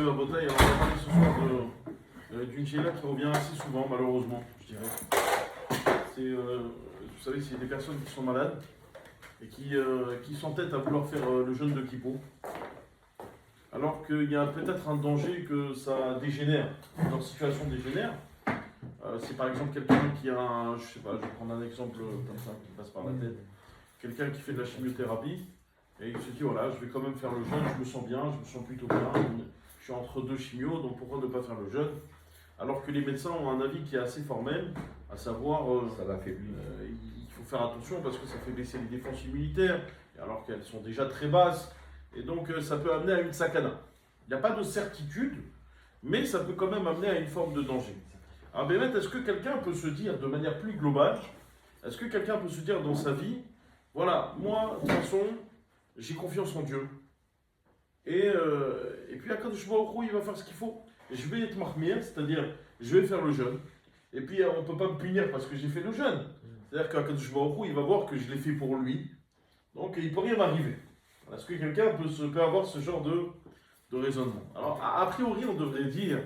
Bataille, alors on va parler ce soir d'une GLA qui revient assez souvent, malheureusement, je dirais. Vous savez, c'est des personnes qui sont malades et qui s'entêtent à vouloir faire le jeûne de Kippour. Alors qu'il y a peut-être un danger que ça dégénère, leur situation dégénère. C'est par exemple quelqu'un qui a je sais pas, je vais prendre un exemple comme ça qui passe par la tête. Quelqu'un qui fait de la chimiothérapie et il se dit voilà, je vais quand même faire le jeûne, je me sens bien, je me sens plutôt bien. Je suis entre deux chimios, donc pourquoi ne pas faire le jeûne? Alors que les médecins ont un avis qui est assez formel, à savoir ça l'affaiblit. Il faut faire attention parce que ça fait baisser les défenses immunitaires, alors qu'elles sont déjà très basses, et donc ça peut amener à une sakana. Il n'y a pas de certitude, mais ça peut quand même amener à une forme de danger. Alors Bémet, est-ce que quelqu'un peut se dire de manière plus globale, est-ce que quelqu'un peut se dire dans sa vie, voilà, moi, de toute façon, j'ai confiance en Dieu. Et puis Akadosh Baruch Hu, il va faire ce qu'il faut. Je vais être mahmir, c'est-à-dire je vais faire le jeûne. Et puis on ne peut pas me punir parce que j'ai fait le jeûne. C'est-à-dire qu'Akadosh Baruch Hu, il va voir que je l'ai fait pour lui. Donc il ne peut rien m'arriver. Est-ce que quelqu'un peut avoir ce genre de raisonnement? Alors a priori, on devrait dire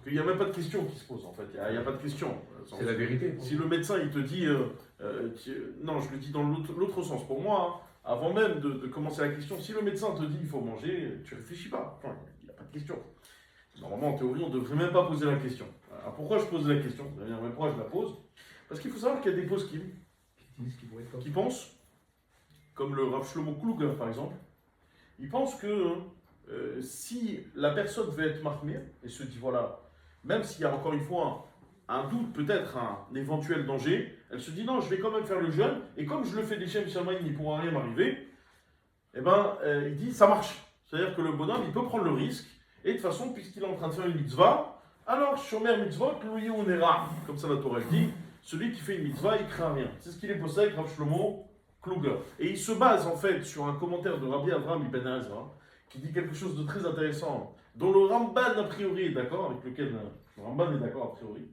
qu'il n'y a même pas de question qui se pose en fait. Il n'y a pas de question. C'est la vérité. Si le médecin il te dit, non, je le dis dans l'autre sens. Pour moi, avant même de commencer la question, si le médecin te dit il faut manger, tu ne réfléchis pas. Enfin, il n'y a pas de question. Normalement, en théorie, on ne devrait même pas poser la question. Alors pourquoi je pose la question? Pourquoi je la pose? Parce qu'il faut savoir qu'il y a des poskim qui pensent, comme le Rav Shlomo Kluger par exemple, ils pensent que si la personne veut être mahmir et se dit voilà, même s'il y a encore une fois un doute, peut-être un éventuel danger, elle se dit non, je vais quand même faire le jeûne, et comme je le fais des Shem Shamayim, il ne pourra rien m'arriver, et il dit ça marche. C'est-à-dire que le bonhomme, il peut prendre le risque, et de toute façon, puisqu'il est en train de faire une mitzvah, alors Shomer mitzvot, l'ouïounera, comme ça la Torah dit, celui qui fait une mitzvah, il craint rien. C'est ce qu'il est posé avec Rav Shlomo Kluger. Et il se base en fait sur un commentaire de Rabbi Avraham Ibn Ezra, qui dit quelque chose de très intéressant, dont le Ramban a priori est d'accord, avec lequel le Ramban est d'accord a priori,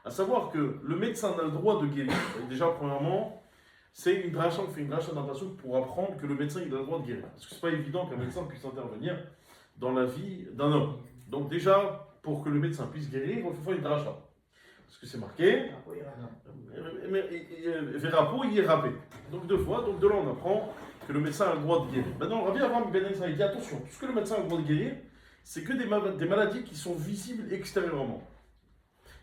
à savoir que le médecin a le droit de guérir. Et déjà, premièrement, c'est une dracha, on fait une dracha d'impression pour apprendre que le médecin il a le droit de guérir. Parce que c'est pas évident qu'un médecin puisse intervenir dans la vie d'un homme. Donc déjà, pour que le médecin puisse guérir, il faut faire une dracha. Parce que c'est marqué, Verapo, il est râpé. Donc deux fois, donc de là on apprend que le médecin a le droit de guérir. Maintenant, Rabbi Avraham Ben Ezra, il dit attention, tout ce que le médecin a le droit de guérir, c'est que des maladies qui sont visibles extérieurement.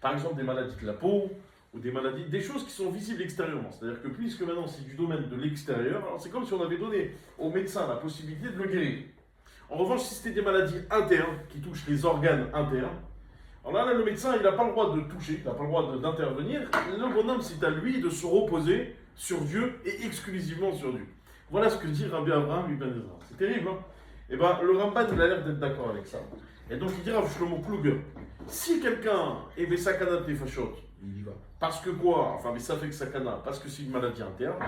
Par exemple, des maladies de la peau, ou des choses qui sont visibles extérieurement. C'est-à-dire que puisque maintenant c'est du domaine de l'extérieur, alors c'est comme si on avait donné au médecin la possibilité de le guérir. En revanche, si c'était des maladies internes, qui touchent les organes internes, alors là, le médecin, il n'a pas le droit de toucher, il n'a pas le droit d'intervenir. Le bonhomme, c'est à lui de se reposer sur Dieu et exclusivement sur Dieu. Voilà ce que dit Rabbi Avraham Ibn Ezra. C'est terrible, hein? Et bien, le Ramban, il a l'air d'être d'accord avec ça. Et donc, il dit Rav Shlomo Kluger, si quelqu'un est Besakana de Nefashot, Il y va. parce que quoi? Enfin, mais ça fait que Sakana, parce que c'est une maladie interne.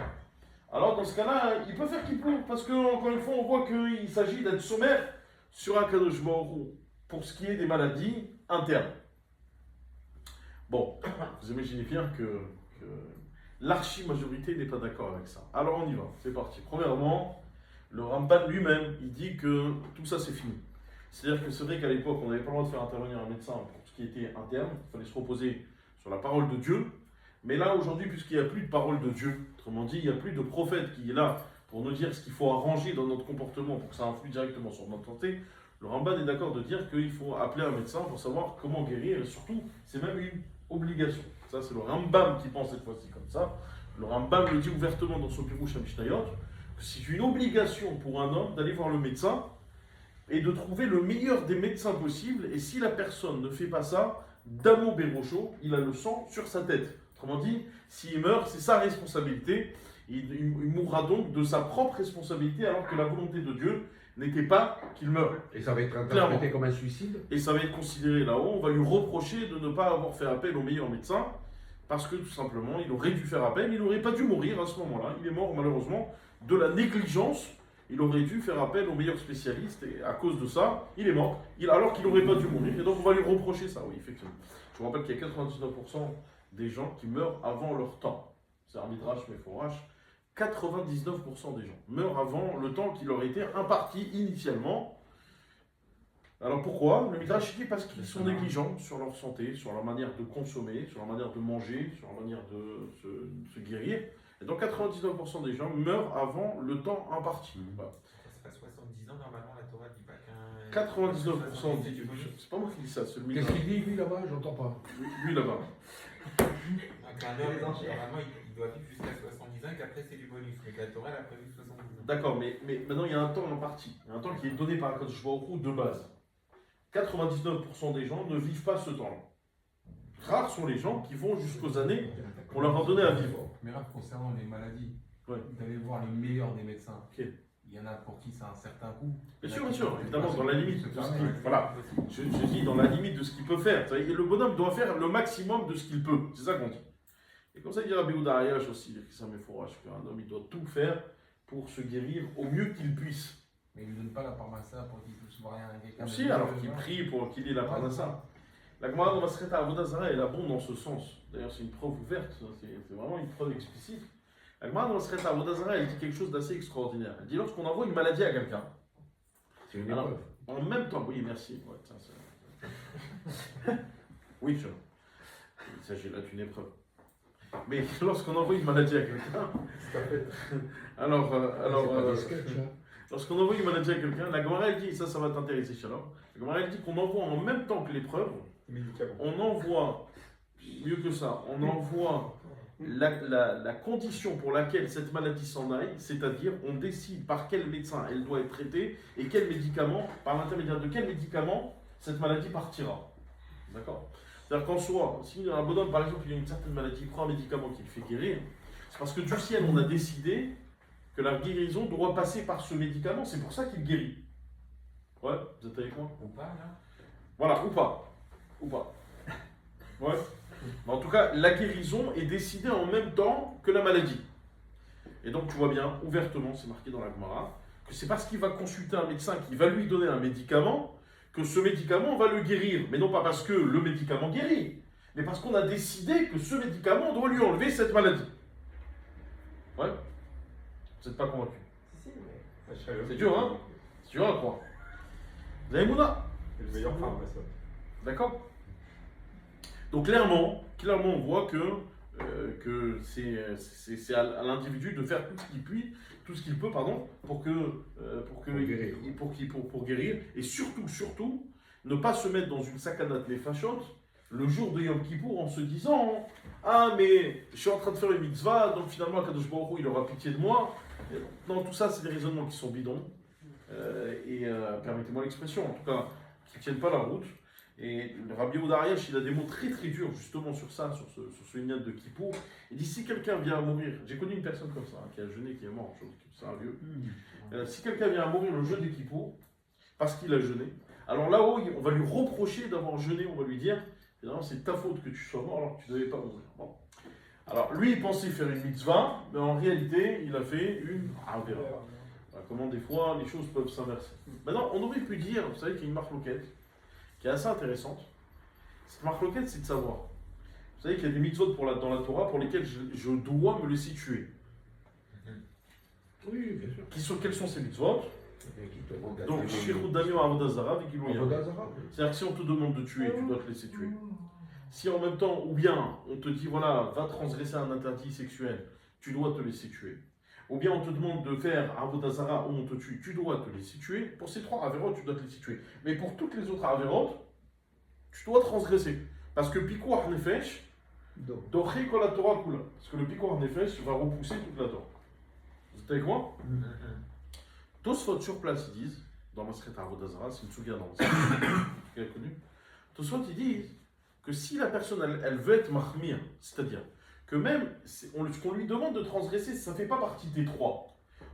Alors, dans ce cas-là, il peut faire qu'il pleut, parce que, encore une fois, on voit qu'il s'agit d'être sommaire sur un Kadosh Baruch Hu, pour ce qui est des maladies internes. Bon, vous imaginez bien que l'archi-majorité n'est pas d'accord avec ça. Alors, on y va, c'est parti. Premièrement, le Ramban lui-même, il dit que tout ça, c'est fini. C'est-à-dire que c'est vrai qu'à l'époque, on n'avait pas le droit de faire intervenir un médecin pour ce qui était interne, il fallait se reposer sur la parole de Dieu. Mais là, aujourd'hui, puisqu'il n'y a plus de parole de Dieu, autrement dit, il n'y a plus de prophète qui est là pour nous dire ce qu'il faut arranger dans notre comportement pour que ça influe directement sur notre santé, le Ramban est d'accord de dire qu'il faut appeler un médecin pour savoir comment guérir, et surtout, c'est même une obligation. Ça, c'est le Rambam qui pense cette fois-ci comme ça. Le Rambam le dit ouvertement dans son Pirouche à Mishnayot, que c'est une obligation pour un homme d'aller voir le médecin et de trouver le meilleur des médecins possibles, et si la personne ne fait pas ça, Damo Bérocho, il a le sang sur sa tête. Autrement dit, s'il meurt, c'est sa responsabilité. Il mourra donc de sa propre responsabilité, alors que la volonté de Dieu n'était pas qu'il meure. Et ça va être interprété comme un suicide? Et ça va être considéré là-haut, on va lui reprocher de ne pas avoir fait appel au meilleur médecin, parce que tout simplement, il aurait dû faire appel, il n'aurait pas dû mourir à ce moment-là. Il est mort malheureusement de la négligence. Il aurait dû faire appel au meilleur spécialiste, et à cause de ça, il est mort, alors qu'il n'aurait pas dû mourir. Et donc on va lui reprocher ça, oui, effectivement. Je vous rappelle qu'il y a 99% des gens qui meurent avant leur temps. C'est un midrash, mais fourrache. 99% des gens meurent avant le temps qui leur était imparti initialement. Alors pourquoi? Le Midrash dit parce qu'ils sont négligents sur leur santé, sur leur manière de consommer, sur leur manière de manger, sur leur manière de se guérir. Et donc 99% des gens meurent avant le temps imparti. Voilà. Ça fait 70 ans, normalement, la Torah dit pas qu'un. 99% dit. C'est pas moi qui dis ça, c'est le Qu'est-ce Midrash. qu'il dit, lui, là-bas? J'entends pas. Lui là-bas. Donc un homme, normalement, il doit vivre jusqu'à 70 ans et qu'après, c'est du bonus. Mais que la Torah, elle a prévu 70 ans. D'accord, mais maintenant il y a un temps imparti. Il y a un temps qui est donné par Akadosh Baruch Hu de base. 99% des gens ne vivent pas ce temps-là. Rares sont les gens qui vont jusqu'aux années qu'on leur a donné à vivre. Mais là, concernant les maladies, Ouais. vous allez voir les meilleurs des médecins. Ok. Il y en a pour qui ça a un certain coût. Bien sûr, évidemment, dans la limite de ce permet. qu'il voilà. Je dis dans la limite de ce qu'il peut faire. Et le bonhomme doit faire le maximum de ce qu'il peut. C'est ça qu'on dit. Et comme ça, il dit Rabbi Yehuda Ayash aussi, ça m'efforage qu'un homme il doit tout faire pour se guérir au mieux qu'il puisse. Mais il ne donne pas la parmassa pour qu'il ne soit rien à quelqu'un. Aussi, alors qu'il prie pour qu'il ait la parnassa. La Gemara dans Maseret Avodah Zarah, elle abonde dans ce sens. D'ailleurs, c'est une preuve ouverte, c'est vraiment une preuve explicite. La Gemara dans Maseret Avodah Zarah, elle dit quelque chose d'assez extraordinaire. Elle dit lorsqu'on envoie une maladie à quelqu'un, C'est une alors, épreuve. en même temps, oui, merci. Ouais, oui, il s'agit là d'une épreuve. Mais lorsqu'on envoie une maladie à quelqu'un, lorsqu'on envoie une maladie à quelqu'un, la Gemara elle dit, ça va t'intéresser, Shalom. La Gemara elle dit qu'on envoie en même temps que l'épreuve, on envoie, mieux que ça, on envoie la condition pour laquelle cette maladie s'en aille, c'est-à-dire on décide par quel médecin elle doit être traitée et quel médicament, par l'intermédiaire de quel médicament cette maladie partira. D'accord? C'est-à-dire qu'en soi, si un bonhomme par exemple il a une certaine maladie, il prend un médicament qui le fait guérir, c'est parce que du ciel on a décidé que la guérison doit passer par ce médicament, c'est pour ça qu'il guérit. Ouais, vous êtes avec moi? Ou pas, là? Voilà, ou pas. Ou pas. Ouais. Mais en tout cas, la guérison est décidée en même temps que la maladie. Et donc, tu vois bien, ouvertement, c'est marqué dans la Gemara, que c'est parce qu'il va consulter un médecin qui va lui donner un médicament que ce médicament va le guérir. Mais non pas parce que le médicament guérit, mais parce qu'on a décidé que ce médicament doit lui enlever cette maladie. Ouais. Vous n'êtes pas convaincu? C'est dur, hein? C'est dur à croire. Vous avez Mouna? C'est le meilleur pharmacien. D'accord? Donc clairement, on voit que c'est à l'individu de faire tout ce qu'il peut, pour guérir, et surtout, ne pas se mettre dans une sakanat nefashot le jour de Yom Kippour en se disant ah mais je suis en train de faire une mitzvah, donc finalement Kadosh Baruch Hu, il aura pitié de moi. Non, tout ça c'est des raisonnements qui sont bidons, permettez-moi l'expression, en tout cas, qui ne tiennent pas la route. Et le Rabbi Yehuda Ayash, il a des mots très très durs justement sur ça, sur ce Inyan de Kippour. Il dit si quelqu'un vient à mourir, j'ai connu une personne comme ça, qui a jeûné, qui est mort, c'est un vieux. Si quelqu'un vient à mourir le jeûne de Kippour, parce qu'il a jeûné, alors là-haut, on va lui reprocher d'avoir jeûné, on va lui dire, finalement c'est ta faute que tu sois mort alors que tu ne devais pas mourir. Bon. Alors lui, il pensait faire une mitzvah, mais en réalité, il a fait une avera. Voilà, comment des fois les choses peuvent s'inverser. Maintenant, on aurait pu dire, vous savez qu'il y a une marloquette qui est assez intéressante. Cette marloquette, c'est de savoir. Vous savez qu'il y a des mitzvot dans la Torah pour lesquels je dois me les situer. Oui, bien sûr. Quels sont ces mitzvot? Donc, Shirut Damim Avodah Zarah, c'est-à-dire que si on te demande de tuer, tu dois te laisser tuer. Si en même temps, ou bien on te dit, voilà, va transgresser un interdit sexuel, tu dois te laisser tuer. Ou bien on te demande de faire Avodah Zarah où on te tue, tu dois te laisser tuer. Pour ces trois avérotes, tu dois te laisser tuer. Mais pour toutes les autres avérotes, tu dois transgresser. Parce que Pikuach Nefesh, Doché Kol HaTorah Kula. Parce que le Pikuach Nefesh va repousser toute la Torah. Vous êtes avec moi? Tosfot sur place, ils disent, dans Maseret Avodah Zarah, c'est une souga dans le connu. Tosfot, ils disent que si la personne, elle veut être mahmir, c'est-à-dire que même ce qu'on lui demande de transgresser, ça ne fait pas partie des trois.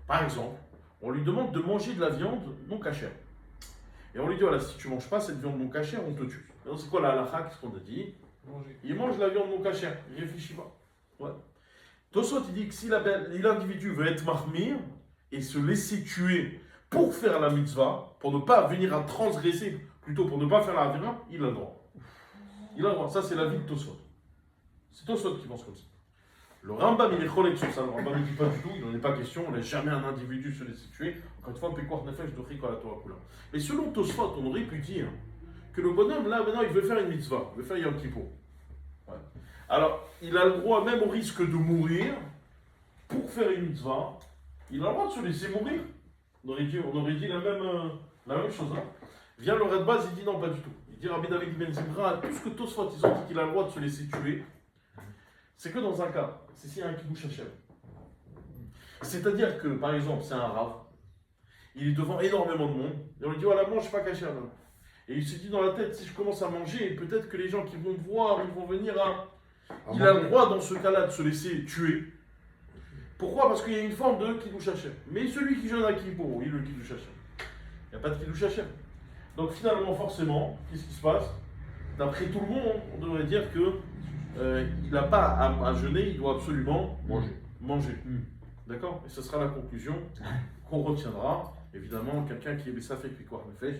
Par exemple, on lui demande de manger de la viande non cachère. Et on lui dit, voilà, si tu ne manges pas cette viande non cachère, on te tue. Alors c'est quoi la halakha, qu'est-ce qu'on a dit? Il mange la viande non cachère, il ne réfléchit pas. Ouais. Tosfot, il dit que si l'individu veut être mahmir et se laisser tuer pour faire la mitzvah, pour ne pas venir à transgresser, plutôt pour ne pas faire la avera, il a le droit. Il a le droit. Ça, c'est l'avis de Tosfot. C'est Tosfot qui pense comme ça. Le Rambam, il est chronique sur ça. Le Rambam, il dit pas du tout, il n'en est pas question. On n'a jamais un individu se laisser tuer. Encore une fois, Pekouar Nefesh de Riko à la Torah Kula. Mais selon Tosfot, on aurait pu dire que le bonhomme, là, maintenant, il veut faire une mitzvah. Il veut faire Yom Kippour. Ouais. Alors, il a le droit, même au risque de mourir, pour faire une mitzvah, il a le droit de se laisser mourir. On aurait dit la même chose. Hein. Vient le Red Baz, il dit non, pas du tout. Il dit Rabbi David Ben Zimra, tout ce que Tosfot, ils ont dit qu'il a le droit de se laisser tuer, c'est que dans un cas, c'est s'il y a un Kiddush Hashem. C'est-à-dire que, par exemple, c'est un Rav, il est devant énormément de monde, et on lui dit voilà, mange pas caché maintenant. Et il se dit dans la tête, si je commence à manger, peut-être que les gens qui vont me voir, ils vont venir à. Il a le droit dans ce cas-là de se laisser tuer. Pourquoi? Parce qu'il y a une forme de Kiddush Hashem. Mais celui qui jeûne à Kippour, oui, le Kiddush Hashem. Il n'y a pas de Kiddush Hashem. Donc finalement, forcément, qu'est-ce qui se passe? D'après tout le monde, on devrait dire que il n'a pas à jeûner, il doit absolument manger. D'accord? Et ce sera la conclusion qu'on retiendra. Évidemment, quelqu'un qui est Bessafek Pekouar Nefesh,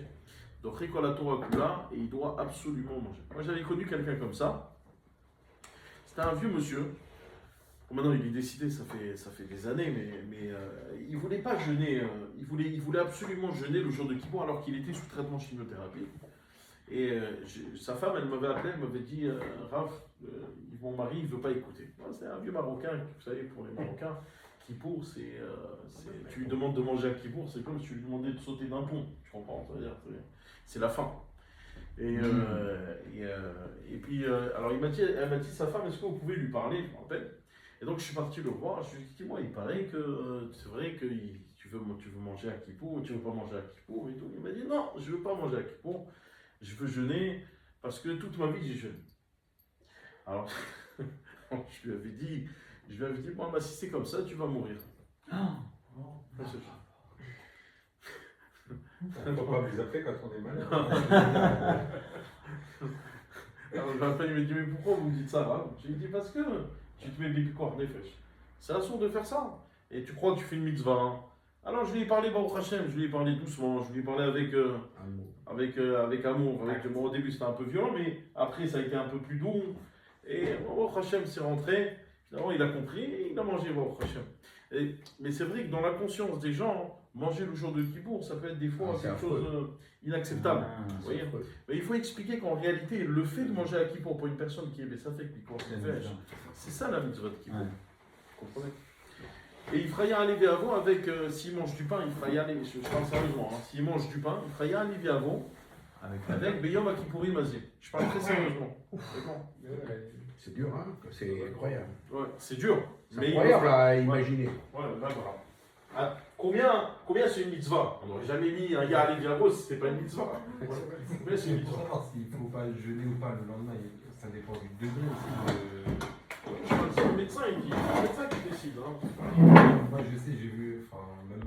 donc Riko la Torah Kula, et il doit absolument manger. Moi j'avais connu quelqu'un comme ça. C'était un vieux monsieur. Bon, maintenant il est décidé, ça fait des années, mais il voulait pas jeûner. Il voulait absolument jeûner le jour de Kippour alors qu'il était sous traitement chimiothérapie. Et sa femme, elle m'avait appelé, elle m'avait dit Rav, mon mari, il veut pas écouter. C'est un vieux Marocain, vous savez, pour les Marocains, Kippour, tu lui demandes de manger à Kippour, c'est comme si tu lui demandais de sauter d'un pont. Tu comprends? C'est la faim. Et puis, alors elle m'a dit, sa femme, est-ce que vous pouvez lui parler? Je me rappelle. Et donc je suis parti le voir, je lui ai dit, moi, il paraît que c'est vrai que tu veux manger à Kippour, tu veux pas manger à Kippour et tout. Il m'a dit, non, je veux pas manger à Kippour, je veux jeûner parce que toute ma vie j'ai jeûné. Alors, je lui avais dit, bon, bah, si c'est comme ça, tu vas mourir. On ne peut pas vous appeler quand on est malade. Alors, il m'a dit, mais pourquoi vous me dites ça là? Je lui ai dit, parce que tu te mets des Pekouar Nefesh. C'est assourd de faire ça. Et tu crois que tu fais une mitzvah. Hein. Alors, je lui ai parlé, Baruch Hashem, je lui ai parlé doucement, je lui ai parlé avec amour. Bon, au début, c'était un peu violent, mais après, ça a été un peu plus doux. Et Baruch Hashem s'est rentré. Finalement, il a compris et il a mangé, Baruch Hashem. Mais c'est vrai que dans la conscience des gens, manger le jour de Kippour, ça peut être des fois quelque chose inacceptable. Vous voyez, mais il faut expliquer qu'en réalité, le fait de manger à Kippour pour une personne qui est Bessafek, c'est ça la mitzvah de Kippour. Vous comprenez? Et il fera un lévé avant avec, s'il mange du pain, il fera un lévé, je parle sérieusement, hein, s'il mange du pain, il fera un lévé avant avec Beyom à Kippourim Mazé. Je parle très sérieusement. C'est dur, hein? C'est incroyable. Ouais, c'est dur. C'est incroyable à imaginer. Ouais, là, voilà. Ah, combien c'est une mitzvah? On n'aurait jamais mis un gars à Léviavo si c'était pas une mitzvah. Combien c'est une Pour mitzvah? savoir s'il faut pas jeûner ou pas le lendemain, ça dépend du degré aussi. C'est le médecin, il dit. C'est le médecin qui décide. Hein. Moi je sais, j'ai vu, enfin, même